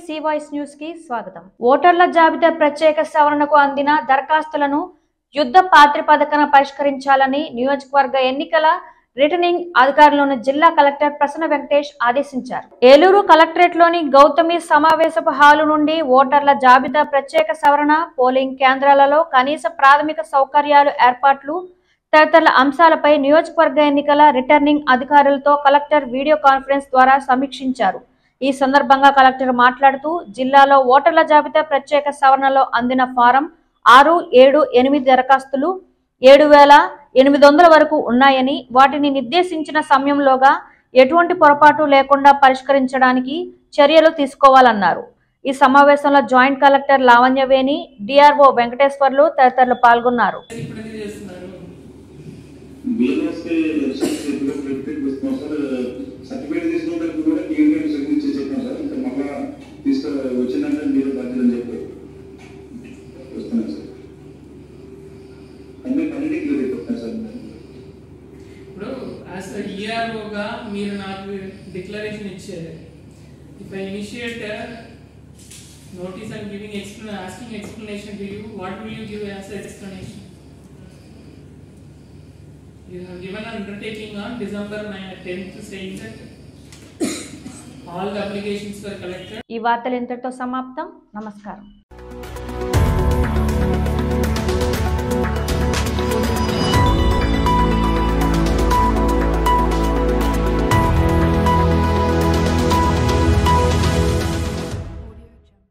C voice news కి స్వాగతం. ఓటర్ల జాబితా ప్రత్యేక సవరణకు అందిన దరఖాస్తులను యుద్ధ ప్రాతిపదికన పరిష్కరించాలని నియోజకవర్గ ఎన్నికల రిటర్నింగ్ అధికారులను జిల్లా కలెక్టర్ ప్రసన్న వెంకటేష్ ఆదేశించారు. ఏలూరు కలెక్టరేట్ లోని గౌతమి సమావేశపు హాలు నుండి ఓటర్ల జాబితా ప్రత్యేక సవరణ, పోలింగ్ కేంద్రాలలో కనీస ప్రాథమిక సౌకర్యాలు ఏర్పాట్లు తదితర అంశాలపై నియోజకవర్గ ఎన్నికల రిటర్నింగ్ అధికారులతో కలెక్టర్ వీడియో కాన్ఫరెన్స్ ద్వారా సమీక్షించారు. ఈ సందర్భంగా కలెక్టర్ మాట్లాడుతూ జిల్లాలో ఓటర్ల జాబితా ప్రత్యేక సవరణలో అందిన ఫారం 6, 7, 8 దరఖాస్తులు 7,800 వరకు ఉన్నాయని, వాటిని నిర్దేశించిన సమయంలోగా ఎటువంటి పొరపాటు లేకుండా పరిష్కరించడానికి చర్యలు తీసుకోవాలన్నారు. ఈ సమావేశంలో joint collector Lavanyaveni, DRO Venkateswarlu తదితరులు పాల్గొన్నారు. మీరు నాకు డిక్లరేషన్ ఇచ్చారు. If I initiate a notice and asking explanation to you, what will you give as an explanation? You have given an undertaking on December 10th saying that all the applications were collected. ఈ వార్తలు ఇంతటితో సమాప్తం. నమస్కారం.